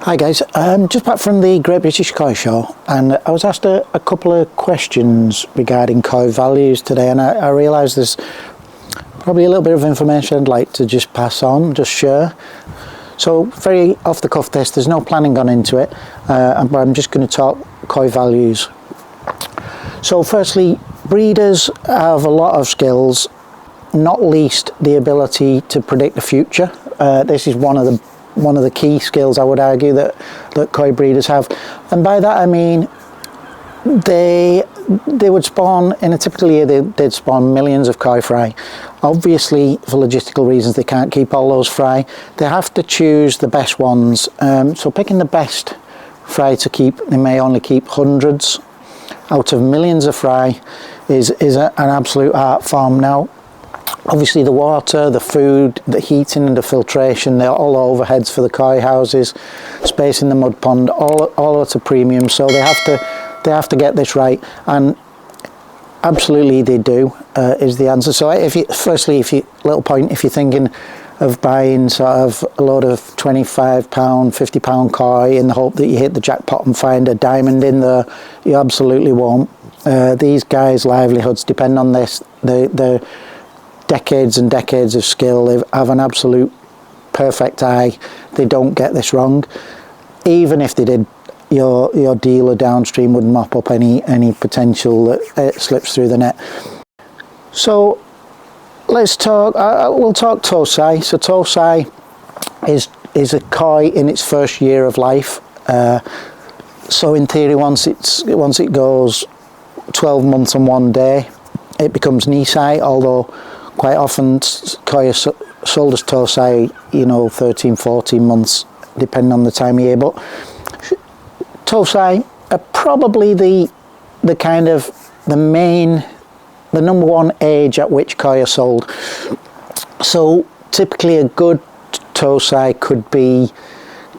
Hi guys, just back from the Great British Koi Show, and I was asked a couple of questions regarding koi values today, and I realised there's probably a little bit of information I'd like to just pass on, just share. So very off the cuff this, there's no planning gone into it, but I'm just going to talk koi values. So firstly, breeders have a lot of skills, not least the ability to predict the future. This is one of the key skills I would argue that koi breeders have, and by that I mean they would spawn in a typical year. They'd spawn millions of koi fry. Obviously, for logistical reasons, they can't keep all those fry. They have to choose the best ones. So picking the best fry to keep, they may only keep hundreds out of millions of fry. Is an absolute art form. Now, obviously the water, the food, the heating and the filtration, they're all overheads for the koi houses, space in the mud pond, all at a premium. So they have to get this right, and absolutely they do, is the answer. So if you're thinking of buying sort of a load of £25, £50 koi in the hope that you hit the jackpot and find a diamond in there, you absolutely won't. These guys' livelihoods depend on this. They're decades and decades of skill. They have an absolute perfect eye. They don't get this wrong. Even if they did, your dealer downstream would mop up any potential that slips through the net. So let's talk. We'll talk tosai. So tosai is a koi in its first year of life. So in theory, once it goes 12 months and 1 day, it becomes nisai. Although quite often koi are sold as tosai, 13, 14 months, depending on the time of year. But tosai are probably the number one age at which koi are sold. So typically a good tosai could be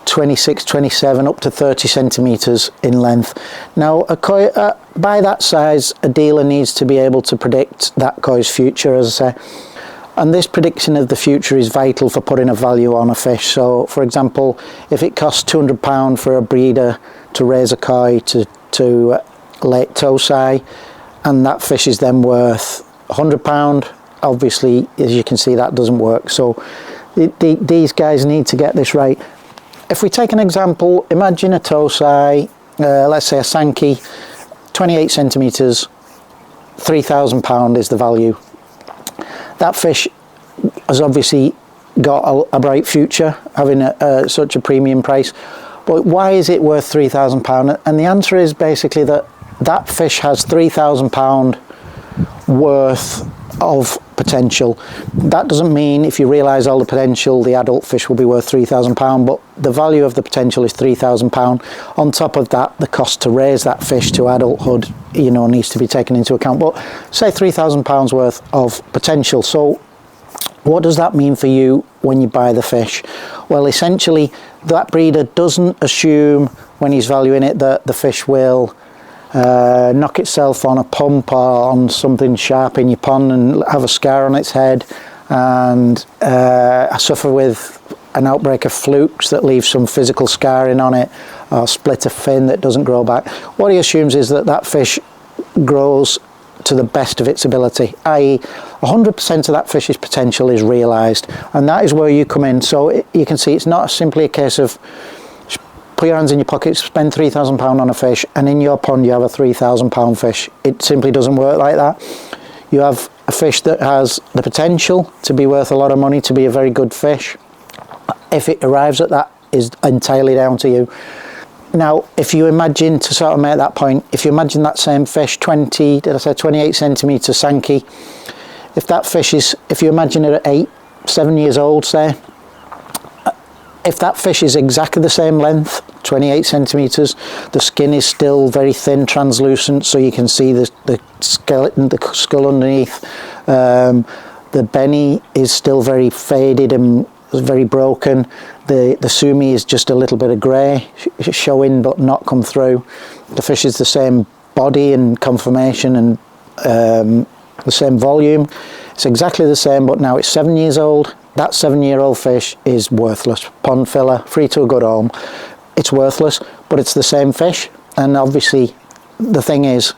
26, 27, up to 30 centimetres in length. Now, a koi, by that size, a dealer needs to be able to predict that koi's future, as I say. And this prediction of the future is vital for putting a value on a fish. So, for example, if it costs £200 for a breeder to raise a koi to late tosai, and that fish is then worth £100, obviously, as you can see, that doesn't work. So these guys need to get this right. If we take an example, imagine a tosai, let's say a sankey, 28 centimetres, £3,000 is the value. That fish has obviously got a bright future, having such a premium price. But why is it worth £3,000? And the answer is basically that fish has £3,000 worth of potential. That doesn't mean if you realise all the potential, the adult fish will be worth £3,000, but the value of the potential is £3,000. On top of that, the cost to raise that fish to adulthood, needs to be taken into account. But say £3,000 worth of potential. So what does that mean for you when you buy the fish? Well, essentially, that breeder doesn't assume when he's valuing it that the fish will knock itself on a pump or on something sharp in your pond and have a scar on its head and suffer with an outbreak of flukes that leaves some physical scarring on it, or split a fin that doesn't grow back. What he assumes is that fish grows to the best of its ability, i.e. 100% of that fish's potential is realised, and that is where you come in. So you can see it's not simply a case of put your hands in your pockets, spend £3,000 on a fish, and in your pond you have a £3,000 fish. It simply doesn't work like that. You have a fish that has the potential to be worth a lot of money, to be a very good fish. If it arrives at that is entirely down to you. Now, if you imagine, to sort of make that point, if you imagine that same fish, 28 centimetre sankey, if you imagine it at 7 years old, say, if that fish is exactly the same length, 28 centimetres, the skin is still very thin, translucent, so you can see the skeleton, the skull underneath. The benny is still very faded and very broken. The sumi is just a little bit of grey showing but not come through. The fish is the same body and conformation and the same volume. It's exactly the same, but now it's 7 years old. That 7-year-old fish is worthless. Pond filler, free to a good home. it's worthless, but it's the same fish. And obviously the thing is,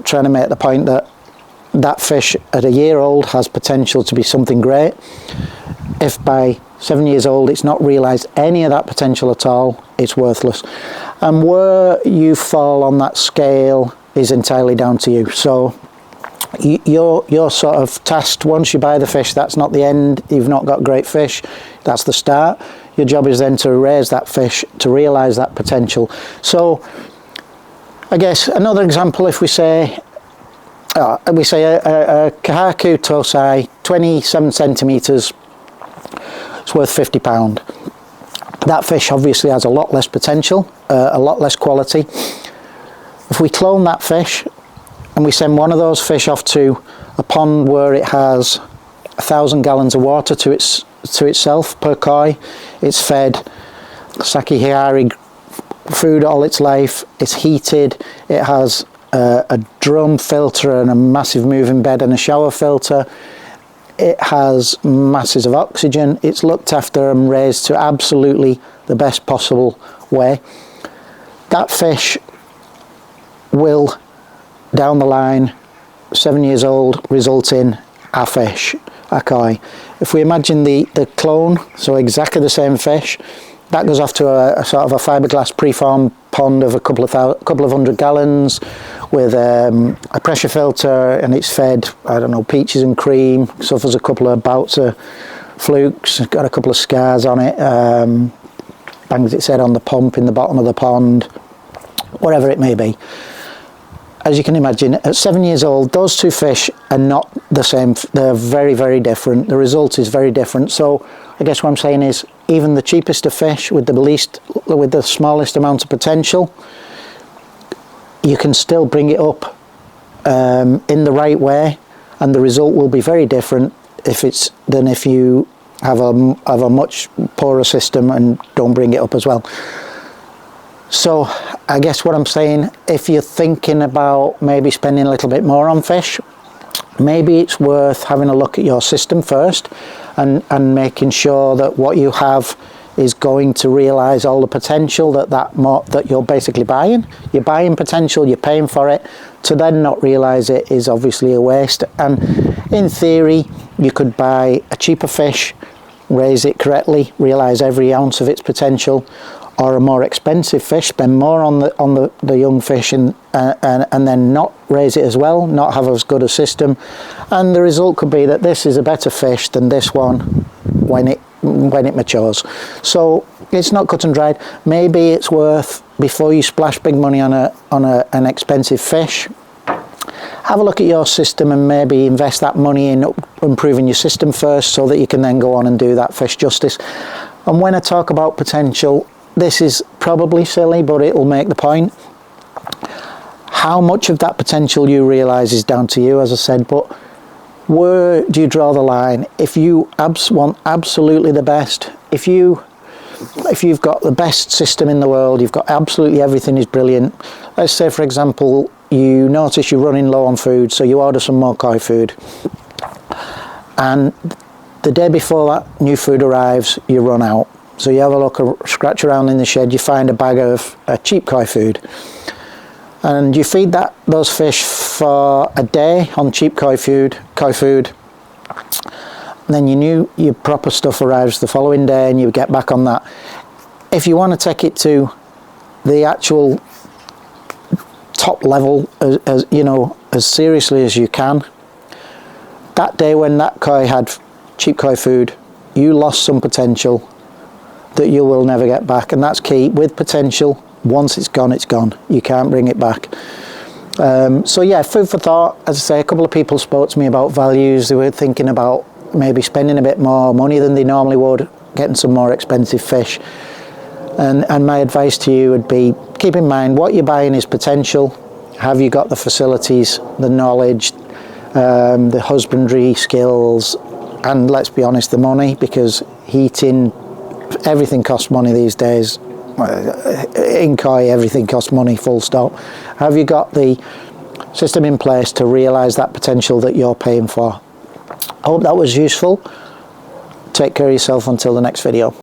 trying to make the point that that fish at a year old has potential to be something great. If by 7 years old it's not realised any of that potential at all, it's worthless. And where you fall on that scale is entirely down to you. So you're sort of tasked, once you buy the fish, that's not the end. You've not got great fish, that's the start. Your job is then to raise that fish to realise that potential. So I guess another example, if we say a Kahaku tosai, 27 centimetres, it's worth £50. That fish obviously has a lot less potential, a lot less quality. If we clone that fish and we send one of those fish off to a pond where it has 1,000 gallons of water to itself per koi, it's fed sakihihari food all its life, it's heated, it has a drum filter and a massive moving bed and a shower filter, it has masses of oxygen, it's looked after and raised to absolutely the best possible way. That fish will, down the line, 7 years old, result in a fish, a koi. If we imagine the clone, so exactly the same fish, that goes off to a sort of a fiberglass preformed pond of a couple of hundred gallons with a pressure filter, and it's fed, I don't know, peaches and cream, suffers a couple of bouts of flukes, got a couple of scars on it, bangs its head on the pump in the bottom of the pond, whatever it may be. As you can imagine, at 7 years old, those two fish are not the same. They're very, very different. The result is very different. So I guess what I'm saying is, even the cheapest of fish with the smallest amount of potential, you can still bring it up in the right way, and the result will be very different than if you have a much poorer system and don't bring it up as well. So I guess what I'm saying, if you're thinking about maybe spending a little bit more on fish, maybe it's worth having a look at your system first and making sure that what you have is going to realise all the potential that you're basically buying. You're buying potential, you're paying for it. To then not realise it is obviously a waste. And in theory, you could buy a cheaper fish, raise it correctly, realise every ounce of its potential, or a more expensive fish, spend more on the young fish and then not raise it as well, not have as good a system, and the result could be that this is a better fish than this one when it matures. So it's not cut and dried. Maybe it's worth, before you splash big money on an expensive fish, have a look at your system and maybe invest that money in improving your system first, so that you can then go on and do that fish justice. And when I talk about potential, this is probably silly, but it'll make the point. How much of that potential you realise is down to you, as I said, but where do you draw the line? If you want absolutely the best, if you've got the best system in the world, you've got absolutely everything is brilliant. Let's say, for example, you notice you're running low on food, so you order some more koi food, and the day before that new food arrives, you run out. So you have a look, scratch around in the shed, you find a bag of cheap koi food, and you feed those fish for a day on cheap koi food. Then your proper stuff arrives the following day, and you get back on that. If you want to take it to the actual top level, as seriously as you can, that day when that koi had cheap koi food, you lost some potential that you will never get back. And that's key with potential. Once it's gone, it's gone. You can't bring it back. So yeah, food for thought. As I say, a couple of people spoke to me about values. They were thinking about maybe spending a bit more money than they normally would, getting some more expensive fish. And my advice to you would be, keep in mind what you're buying is potential. Have you got the facilities, the knowledge, the husbandry skills, and let's be honest, the money, because heating, everything costs money these days. In koi, everything costs money, full stop. Have you got the system in place to realise that potential that you're paying for? I hope that was useful. Take care of yourself until the next video.